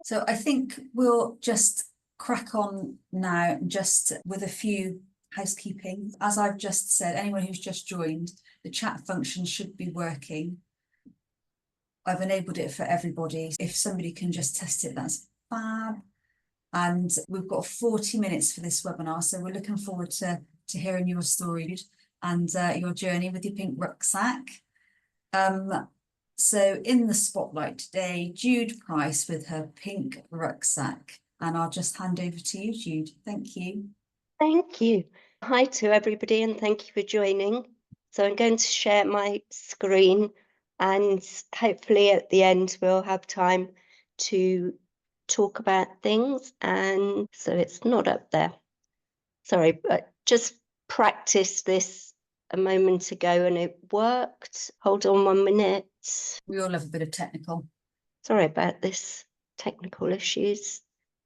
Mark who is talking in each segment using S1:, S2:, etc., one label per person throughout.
S1: So I think we'll just crack on now, just with a few housekeeping. As I've just said, anyone who's just joined, the chat function should be working. I've enabled it for everybody. If somebody can just test it, that's fab. And we've got 40 minutes for this webinar, so we're looking forward to hearing your story and your journey with your pink rucksack. So in the spotlight today, Jude Price with her pink rucksack. And I'll just hand over to you, Jude. Thank you.
S2: Thank you. Hi to everybody and thank you for joining. So I'm going to share my screen and hopefully at the end we'll have time to talk about things. And so it's not up there. Sorry, but just practiced this a moment ago and it worked. Hold on 1 minute.
S1: We all have a bit of technical.
S2: Sorry about this technical issues.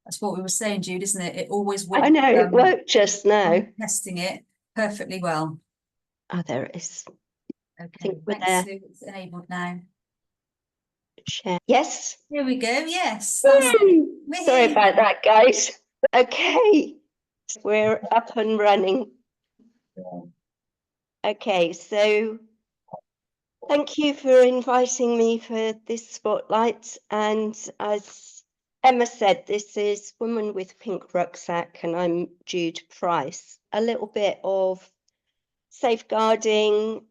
S1: That's what we were saying, Jude, isn't it? It always works.
S2: I know, it worked just now.
S1: I'm testing it perfectly well.
S2: Oh, there it is.
S1: Okay,
S2: I think we're
S1: thanks,
S2: there.
S1: Sue. It's enabled now.
S2: Share. Yes.
S1: Here we go. Yes. That's it.
S2: Sorry about that, guys. Okay, we're up and running. Okay, so thank you for inviting me for this spotlight. And as Emma said, this is Woman with Pink Rucksack, and I'm Jude Price. A little bit of safeguarding.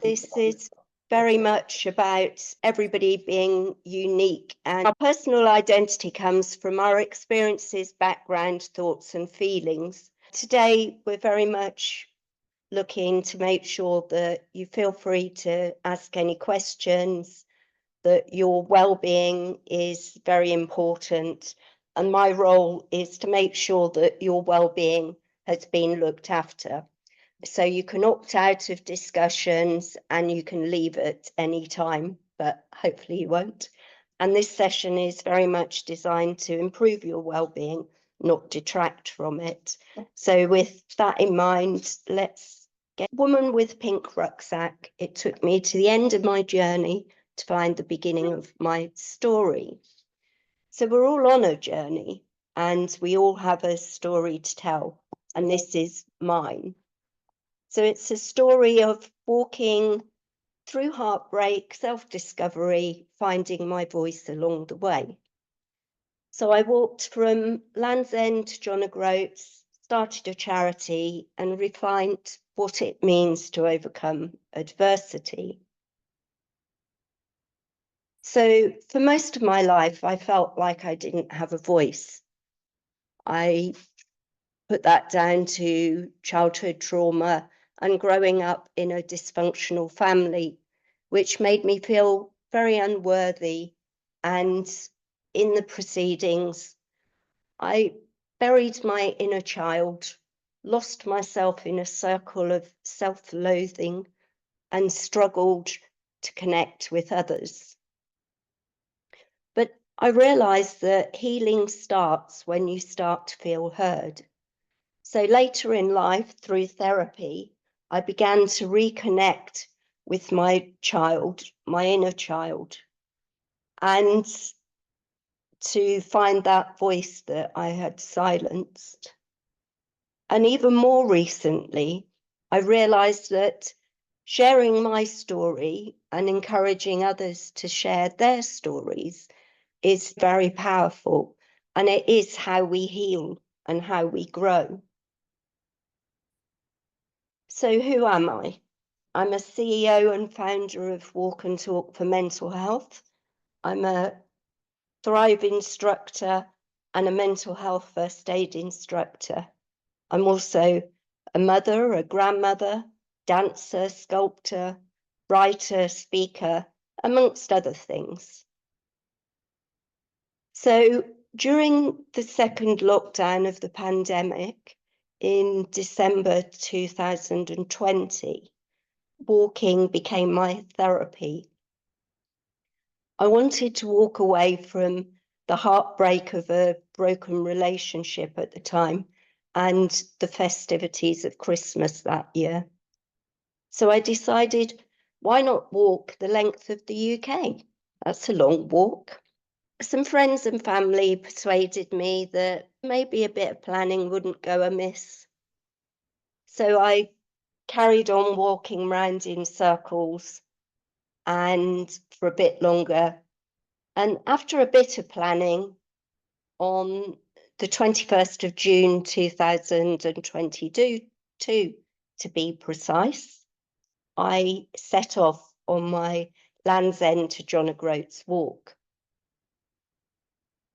S2: This is very much about everybody being unique, and our personal identity comes from our experiences, background, thoughts and feelings. Today, we're very much looking to make sure that you feel free to ask any questions, that your well-being is very important, and my role is to make sure that your well-being has been looked after. So you can opt out of discussions and you can leave at any time, but hopefully you won't. And this session is very much designed to improve your well-being, not detract from it. So with that in mind, let's get Woman with Pink Rucksack. It took me to the end of my journey to find the beginning of my story. So we're all on a journey and we all have a story to tell, and this is mine. So it's a story of walking through heartbreak, self-discovery, finding my voice along the way. So I walked from Land's End to John O'Groats, started a charity and refined what it means to overcome adversity. So for most of my life, I felt like I didn't have a voice. I put that down to childhood trauma and growing up in a dysfunctional family, which made me feel very unworthy. And in the proceedings, I buried my inner child, lost myself in a circle of self-loathing, and struggled to connect with others. But I realized that healing starts when you start to feel heard. So later in life, through therapy, I began to reconnect with my child, my inner child, and to find that voice that I had silenced. And even more recently, I realized that sharing my story and encouraging others to share their stories is very powerful, and it is how we heal and how we grow. So who am I? I'm a CEO and founder of Walk and Talk for Mental Health. I'm a Thrive instructor and a mental health first aid instructor. I'm also a mother, a grandmother, dancer, sculptor, writer, speaker, amongst other things. So during the second lockdown of the pandemic in December 2020, walking became my therapy. I wanted to walk away from the heartbreak of a broken relationship at the time and the festivities of Christmas that year. So I decided, why not walk the length of the UK? That's a long walk. Some friends and family persuaded me that maybe a bit of planning wouldn't go amiss. So I carried on walking around in circles and for a bit longer. And after a bit of planning, on the 21st of June 2022, to be precise, I set off on my Land's End to John O'Groats walk.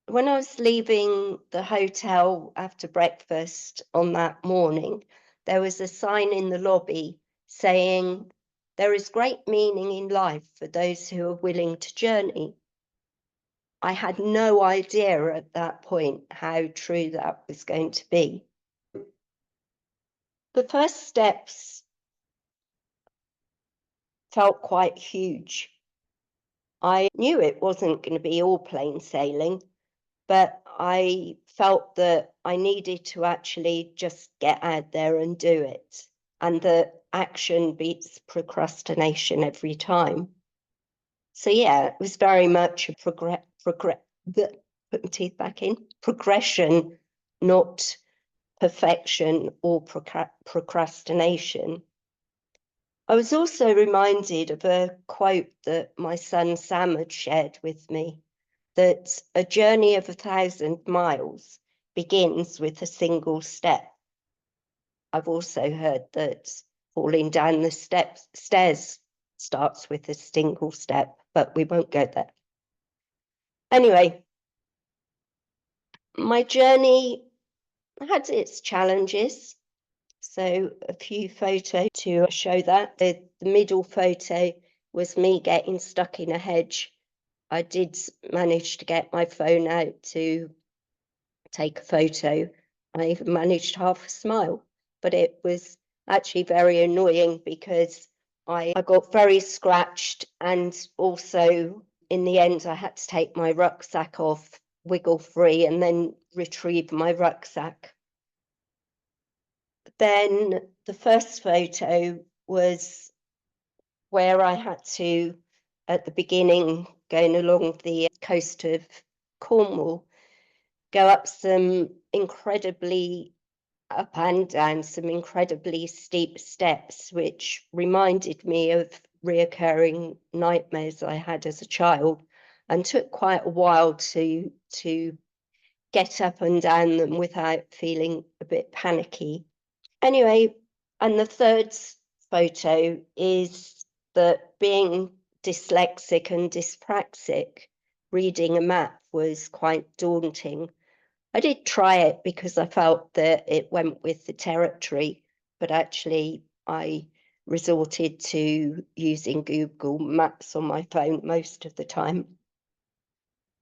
S2: When I was leaving the hotel after breakfast on that morning, there was a sign in the lobby saying, "There is great meaning in life for those who are willing to journey." I had no idea at that point how true that was going to be. The first steps felt quite huge. I knew it wasn't going to be all plain sailing, but I felt that I needed to actually just get out there and do it, and that action beats procrastination every time. So yeah, it was very much a put my teeth back in, progression, not perfection or procrastination. I was also reminded of a quote that my son Sam had shared with me, that a journey of 1,000 miles begins with a single step. I've also heard that falling down the stairs starts with a single step, but we won't go there. Anyway, my journey had its challenges. So a few photos to show that. The middle photo was me getting stuck in a hedge. I did manage to get my phone out to take a photo. I even managed half a smile, but it was actually very annoying because I got very scratched, and also in the end I had to take my rucksack off, wiggle free, and then retrieve my rucksack. Then the first photo was where I had to, at the beginning, going along the coast of Cornwall, go up some incredibly up and down some incredibly steep steps, which reminded me of reoccurring nightmares I had as a child, and took quite a while to get up and down them without feeling a bit panicky. Anyway, and the third photo is that being dyslexic and dyspraxic, reading a map was quite daunting. I did try it because I felt that it went with the territory, but actually I resorted to using Google Maps on my phone most of the time.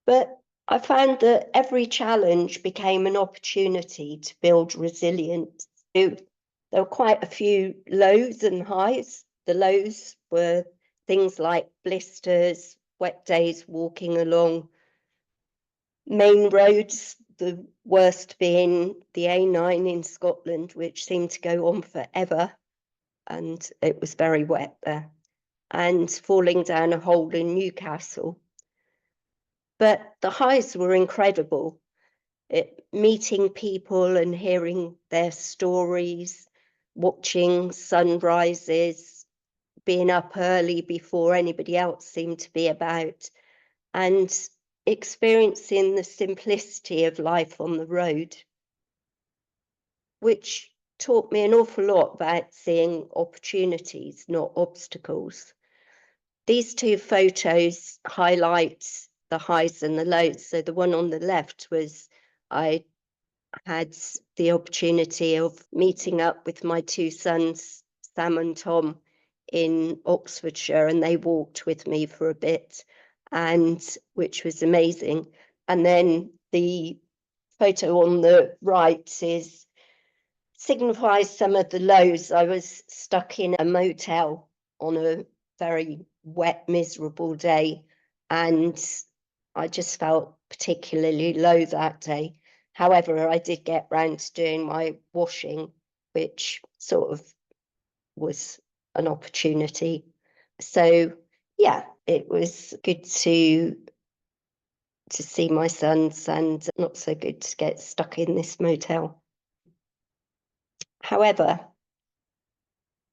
S2: But I found that every challenge became an opportunity to build resilience. There were quite a few lows and highs. The lows were things like blisters, wet days walking along main roads, the worst being the A9 in Scotland, which seemed to go on forever, and it was very wet there, and falling down a hole in Newcastle. But the highs were incredible. Meeting people and hearing their stories, watching sunrises, being up early before anybody else seemed to be about, and experiencing the simplicity of life on the road, which taught me an awful lot about seeing opportunities, not obstacles. These two photos highlight the highs and the lows. So the one on the left was I had the opportunity of meeting up with my two sons, Sam and Tom, in Oxfordshire, and they walked with me for a bit, and which was amazing. And then the photo on the right signifies some of the lows. I was stuck in a motel on a very wet, miserable day, and I just felt particularly low that day. However, I did get round to doing my washing, which sort of was an opportunity. So yeah, it was good to to see my sons, and not so good to get stuck in this motel. However,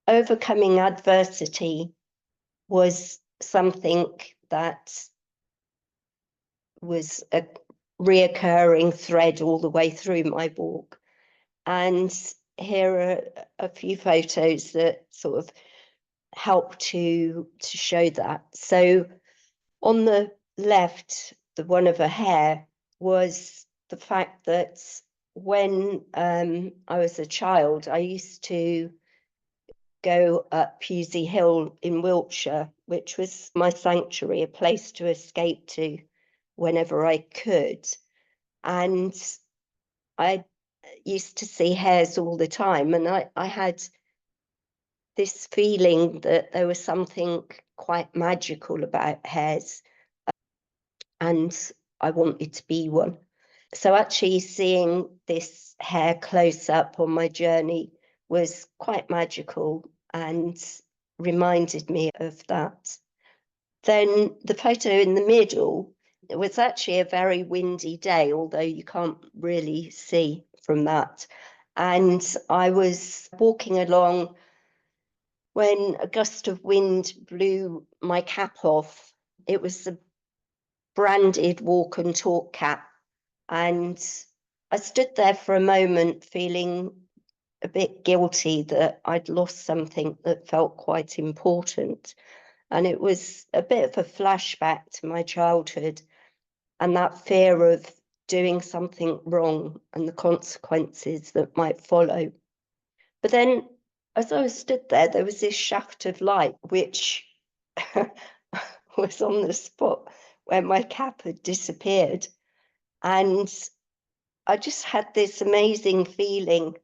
S2: overcoming adversity was something that was a reoccurring thread all the way through my walk. And here are a few photos that sort of help to show that. So on the left, the one of her hair, was the fact that when I was a child, I used to go up Pusey Hill in Wiltshire, which was my sanctuary, a place to escape to whenever I could. And I used to see hares all the time, and I had this feeling that there was something quite magical about hares, and I wanted to be one. So actually seeing this hare close up on my journey was quite magical and reminded me of that. Then the photo in the middle, it was actually a very windy day, although you can't really see from that. And I was walking along when a gust of wind blew my cap off. It was a branded walk and talk cap. And I stood there for a moment feeling a bit guilty that I'd lost something that felt quite important. And it was a bit of a flashback to my childhood and that fear of doing something wrong and the consequences that might follow. But then, as I stood there, there was this shaft of light which was on the spot where my cap had disappeared. And I just had this amazing feeling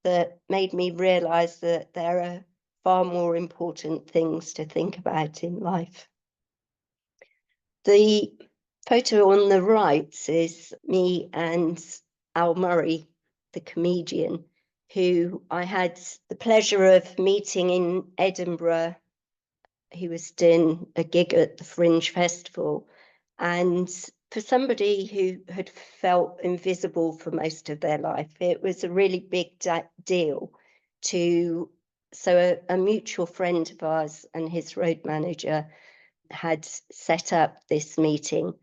S2: that made me realise that there are far more important things to think about in life. The photo on the right is me and Al Murray, the comedian, who I had the pleasure of meeting in Edinburgh. He was doing a gig at the Fringe Festival. And for somebody who had felt invisible for most of their life, it was a really big deal to. So a mutual friend of ours and his road manager had set up this meeting.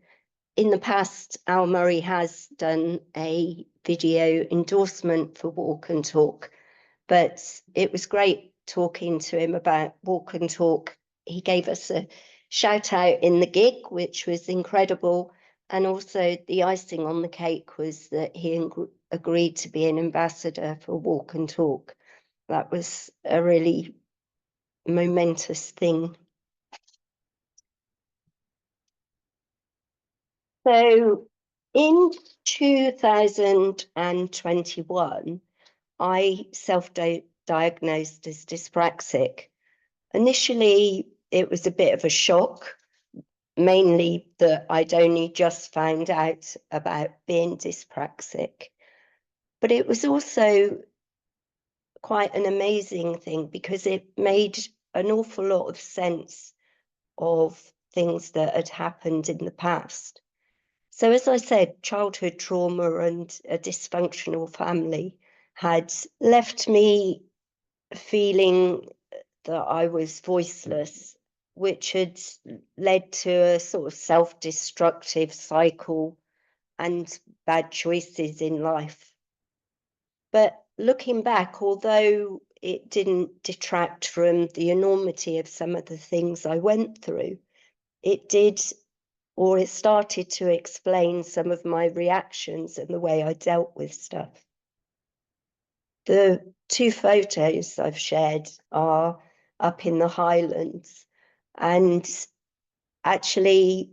S2: In the past, Al Murray has done a video endorsement for Walk and Talk, but it was great talking to him about Walk and Talk. He gave us a shout out in the gig, which was incredible. And also the icing on the cake was that he agreed to be an ambassador for Walk and Talk. That was a really momentous thing. So in 2021, I self-diagnosed as dyspraxic. Initially, it was a bit of a shock, mainly that I'd only just found out about being dyspraxic. But it was also quite an amazing thing because it made an awful lot of sense of things that had happened in the past. So as I said, childhood trauma and a dysfunctional family had left me feeling that I was voiceless, which had led to a sort of self-destructive cycle and bad choices in life. But looking back, although it didn't detract from the enormity of some of the things I went through, it did, or it started to explain some of my reactions and the way I dealt with stuff. The two photos I've shared are up in the Highlands, and actually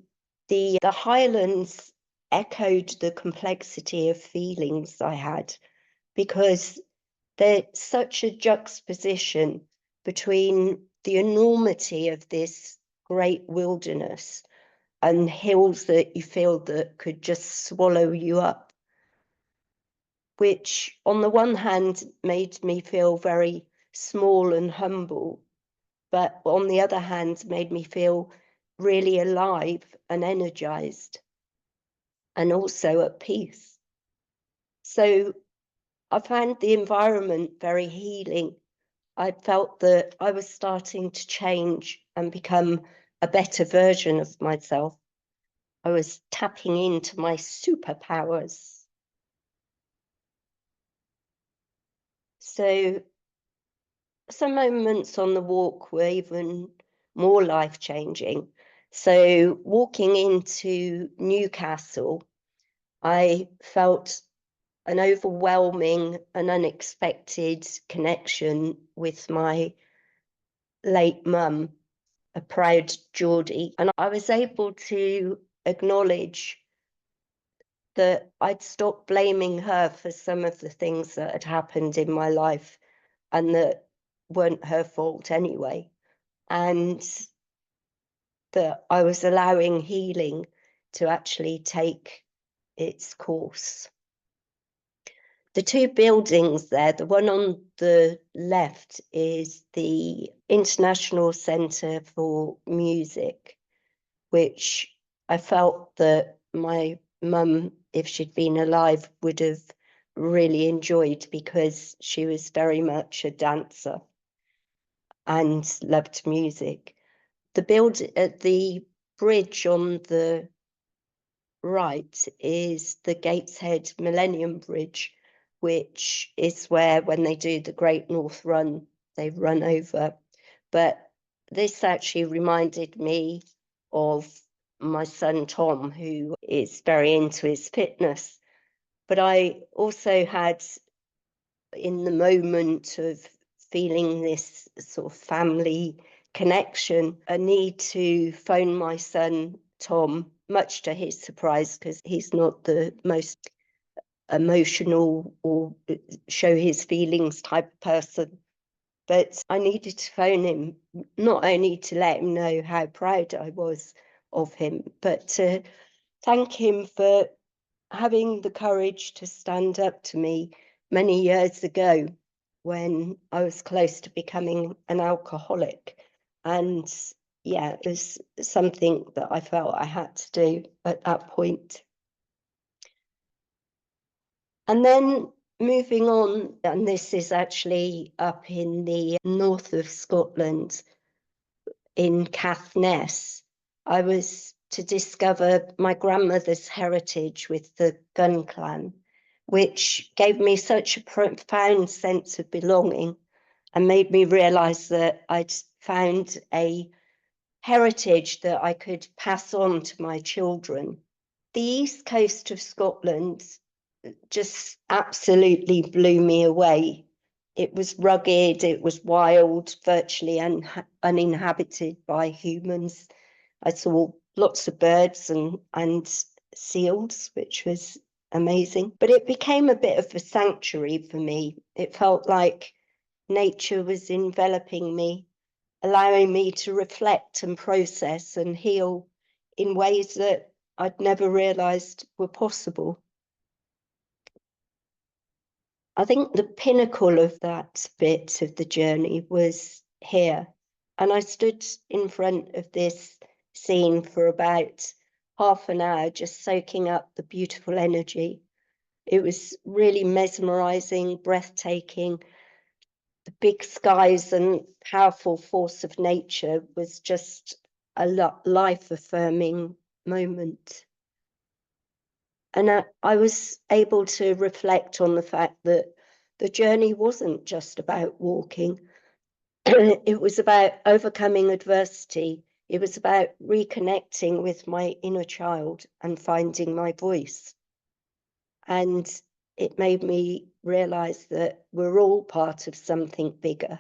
S2: the Highlands echoed the complexity of feelings I had, because there's such a juxtaposition between the enormity of this great wilderness and hills that you feel that could just swallow you up, which on the one hand made me feel very small and humble, but on the other hand made me feel really alive and energized. and also at peace. So I found the environment very healing. I felt that I was starting to change and become a better version of myself. I was tapping into my superpowers. So some moments on the walk were even more life-changing. So walking into Newcastle, I felt an overwhelming and unexpected connection with my late mum, a proud Geordie. And I was able to acknowledge that I'd stopped blaming her for some of the things that had happened in my life and that weren't her fault anyway. And that I was allowing healing to actually take its course. The two buildings there, the one on the left is the International Centre for Music, which I felt that my mum, if she'd been alive, would have really enjoyed because she was very much a dancer and loved music. The bridge on the right is the Gateshead Millennium Bridge, which is where, when they do the Great North Run, they run over. But this actually reminded me of my son Tom, who is very into his fitness. But I also had, in the moment of feeling this sort of family connection, a need to phone my son Tom, much to his surprise, because he's not the most emotional or show his feelings type of person. But I needed to phone him, not only to let him know how proud I was of him, but to thank him for having the courage to stand up to me many years ago when I was close to becoming an alcoholic. And yeah, it was something that I felt I had to do at that point. And then moving on, and this is actually up in the north of Scotland, in Caithness, I was to discover my grandmother's heritage with the Gun Clan, which gave me such a profound sense of belonging and made me realise that I'd found a heritage that I could pass on to my children. The east coast of Scotland just absolutely blew me away. It was rugged, it was wild, virtually uninhabited by humans. I saw lots of birds and seals, which was amazing. But it became a bit of a sanctuary for me. It felt like nature was enveloping me, allowing me to reflect and process and heal in ways that I'd never realised were possible. I think the pinnacle of that bit of the journey was here. And I stood in front of this scene for about half an hour, just soaking up the beautiful energy. It was really mesmerizing, breathtaking. The big skies and powerful force of nature was just a life-affirming moment. And I was able to reflect on the fact that the journey wasn't just about walking. It was about overcoming adversity. It was about reconnecting with my inner child and finding my voice. And it made me realize that we're all part of something bigger,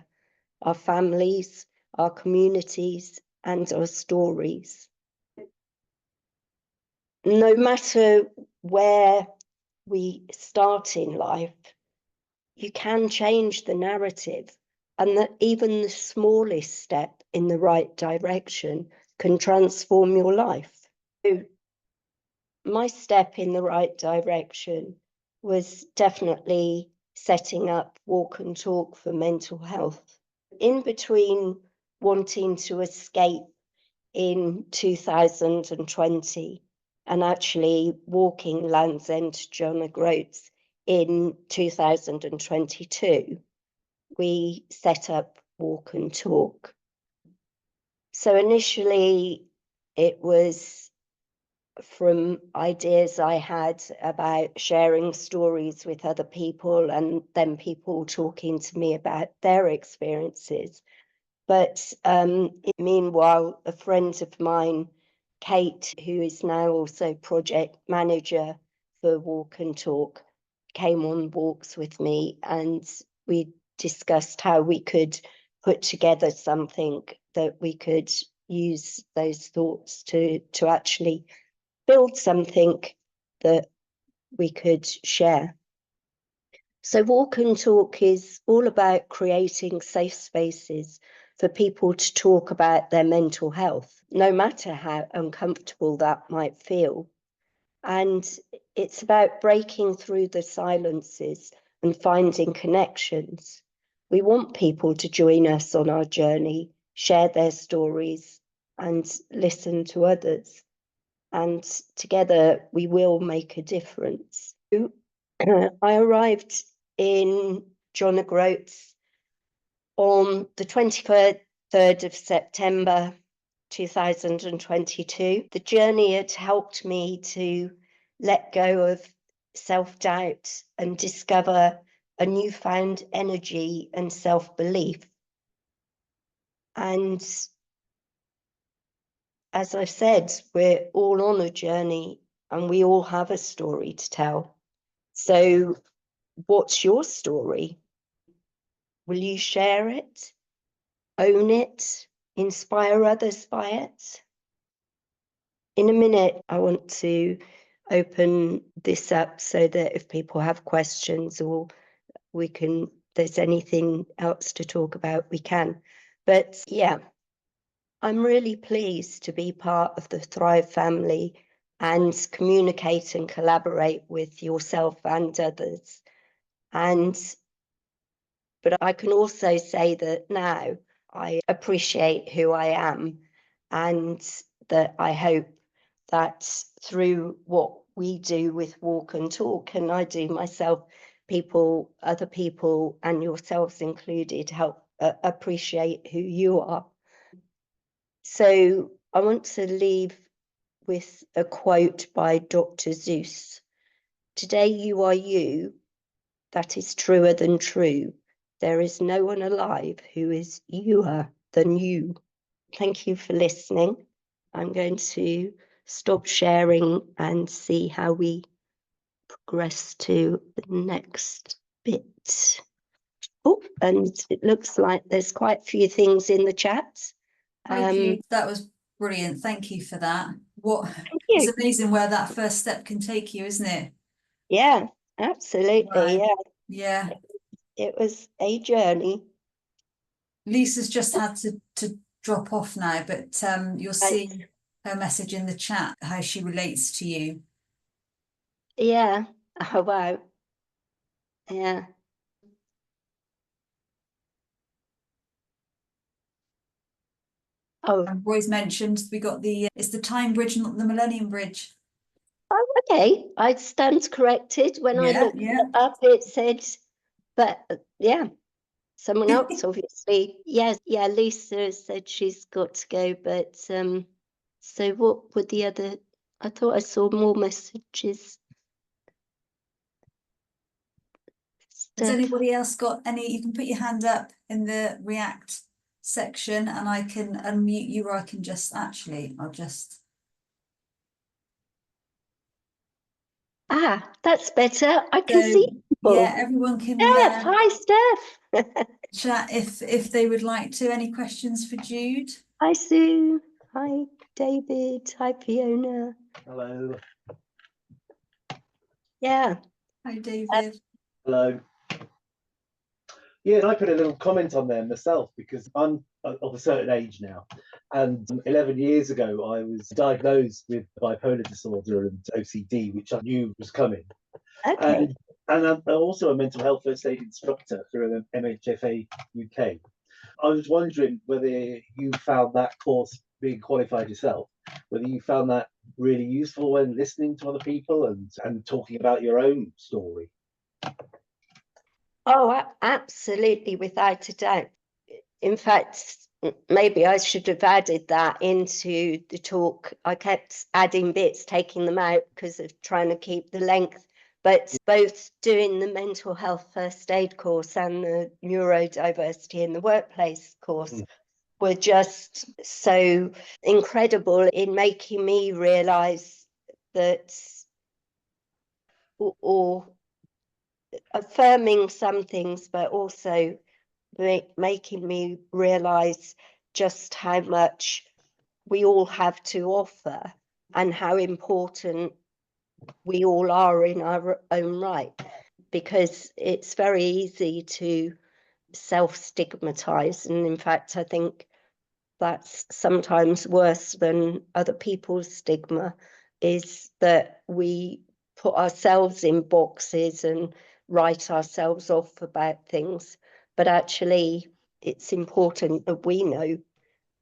S2: our families, our communities, and our stories. No matter where we start in life, you can change the narrative, and that even the smallest step in the right direction can transform your life. So my step in the right direction was definitely setting up Walk and Talk for mental health. In between wanting to escape in 2020 and actually walking Land's End to John O'Groats in 2022, we set up Walk and Talk. So initially it was from ideas I had about sharing stories with other people, and then people talking to me about their experiences. But meanwhile, a friend of mine, Kate, who is now also project manager for Walk and Talk, came on walks with me, and we discussed how we could put together something that we could use those thoughts to actually build something that we could share. So Walk and Talk is all about creating safe spaces for people to talk about their mental health, no matter how uncomfortable that might feel. And it's about breaking through the silences and finding connections. We want people to join us on our journey, share their stories, and listen to others. And together we will make a difference. I arrived in John O'Groats on the 23rd of September 2022. The journey had helped me to let go of self-doubt and discover a newfound energy and self-belief. And as I said, we're all on a journey and we all have a story to tell. So what's your story? Will you share it, own it, inspire others by it? In a minute, I want to open this up so that if people have questions or there's anything else to talk about, we can. But yeah, I'm really pleased to be part of the Thrive family and communicate and collaborate with yourself and others. But I can also say that now I appreciate who I am, and that I hope that through what we do with Walk and Talk, and I do myself, other people, and yourselves included, help appreciate who you are. So I want to leave with a quote by Dr. Seuss. Today you are you, that is truer than true. There is no one alive who is youer than you. Thank you for listening. I'm going to stop sharing and see how we progress to the next bit. Oh, and it looks like there's quite a few things in the chat.
S1: Thank you. That was brilliant. Thank you for that. It's amazing where that first step can take you, isn't it?
S2: Yeah, absolutely.
S1: Right.
S2: Yeah. It was a journey.
S1: Lisa's just had to drop off now, but you'll see her message in the chat, how she relates to you.
S2: Yeah. Oh, wow. Yeah. Oh,
S1: And Roy's mentioned we got it's the time bridge, not the Millennium Bridge.
S2: Oh, okay. I stand corrected. When I looked it up, it said, but yeah, someone else obviously. Yes, yeah, Lisa said she's got to go, but so what would the other? I thought I saw more messages.
S1: Has anybody else got any? You can put your hand up in the React section and I can unmute you, or I can just I'll just.
S2: Ah, that's better. I can see people.
S1: Yeah, everyone can.
S2: Steph, hi Steph.
S1: Chat if they would like to. Any questions for Jude?
S2: Hi Sue. Hi David. Hi Fiona.
S3: Hello.
S2: Yeah.
S1: Hi David.
S3: Hello. Yeah, I put a little comment on there myself because I'm of a certain age now, and 11 years ago I was diagnosed with bipolar disorder and OCD, which I knew was coming.
S2: Okay.
S3: And I'm also a mental health first aid instructor through MHFA UK. I was wondering whether you found that course being qualified yourself whether you found that really useful when listening to other people and talking about your own story.
S2: Oh, absolutely, without a doubt. In fact, maybe I should have added that into the talk. I kept adding bits, taking them out because of trying to keep the length. But both doing the mental health first aid course and the neurodiversity in the workplace course were just so incredible in making me realise that, or affirming some things, but also making me realise just how much we all have to offer and how important we all are in our own right, because it's very easy to self-stigmatise, and in fact I think that's sometimes worse than other people's stigma, is that we put ourselves in boxes and write ourselves off about things, but actually it's important that we know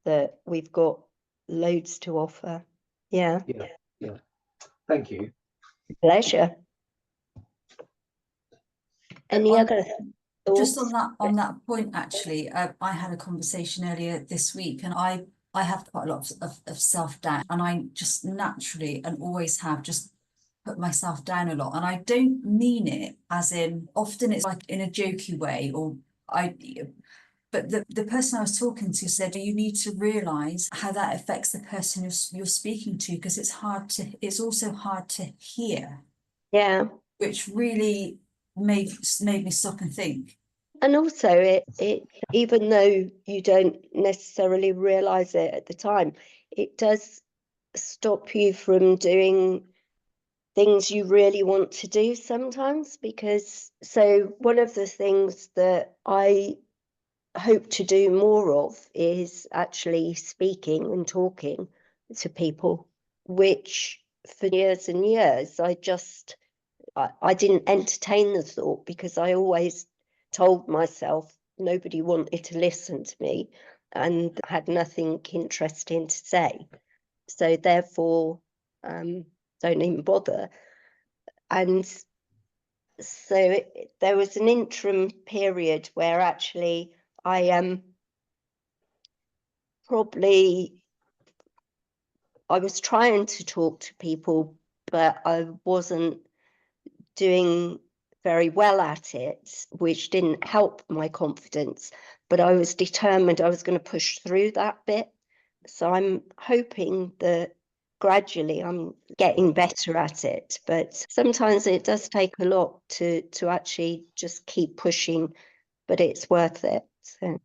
S2: that we've got loads to offer. Yeah.
S3: Thank you.
S2: Pleasure. Any other thoughts?
S1: Just on that point, actually, I had a conversation earlier this week, and I have quite a lot of self-doubt, and I just naturally and always have just put myself down a lot, and I don't mean it as in, often it's like in a jokey way, but the person I was talking to said, you need to realise how that affects the person you're speaking to, because it's also hard to hear.
S2: Yeah.
S1: Which really made me stop and think.
S2: And also it even though you don't necessarily realise it at the time, it does stop you from doing things you really want to do sometimes, because one of the things that I hope to do more of is actually speaking and talking to people, which for years and years I didn't entertain the thought, because I always told myself nobody wanted to listen to me and had nothing interesting to say, so therefore don't even bother. And so there was an interim period where actually I was trying to talk to people, but I wasn't doing very well at it, which didn't help my confidence, but I was determined I was going to push through that bit. So I'm hoping that gradually I'm getting better at it, but sometimes it does take a lot to actually just keep pushing, but it's worth it. So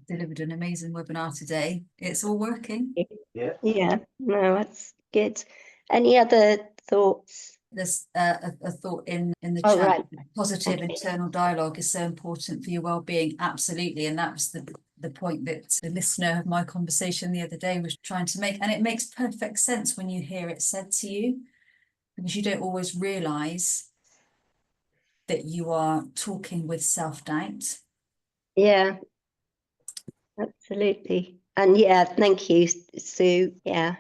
S1: Delivered an amazing webinar today. It's all working.
S2: Yeah, no, that's good. Any other thoughts?
S1: There's a thought in the
S2: Oh,
S1: chat.
S2: right.
S1: Positive internal dialogue is so important for your well-being. Absolutely, and that was the point that the listener of my conversation the other day was trying to make, and it makes perfect sense when you hear it said to you, because you don't always realise that you are talking with self-doubt.
S2: Yeah, absolutely. And yeah, thank you, Sue. Yeah,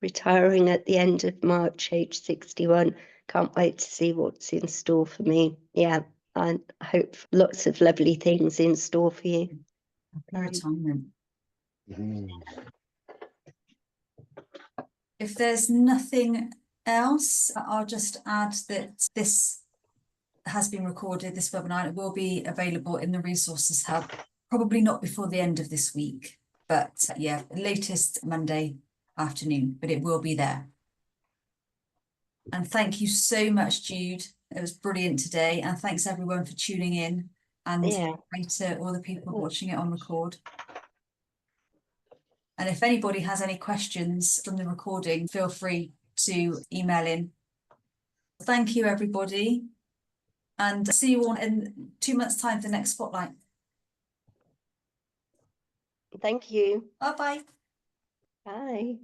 S2: retiring at the end of March, age 61. Can't wait to see what's in store for me. Yeah, and I hope lots of lovely things in store for you.
S1: Happy retirement.
S3: Mm.
S1: If there's nothing else, I'll just add that this has been recorded, this webinar. It will be available in the Resources Hub, probably not before the end of this week, but yeah, latest Monday afternoon, but it will be there. And thank you so much, Jude. It was brilliant today. And thanks everyone for tuning in, and to all the people watching it on record. And if anybody has any questions from the recording, feel free to email in. Thank you, everybody. And see you all in 2 months' time for the next Spotlight.
S2: Thank you.
S1: Bye-bye.
S2: Bye.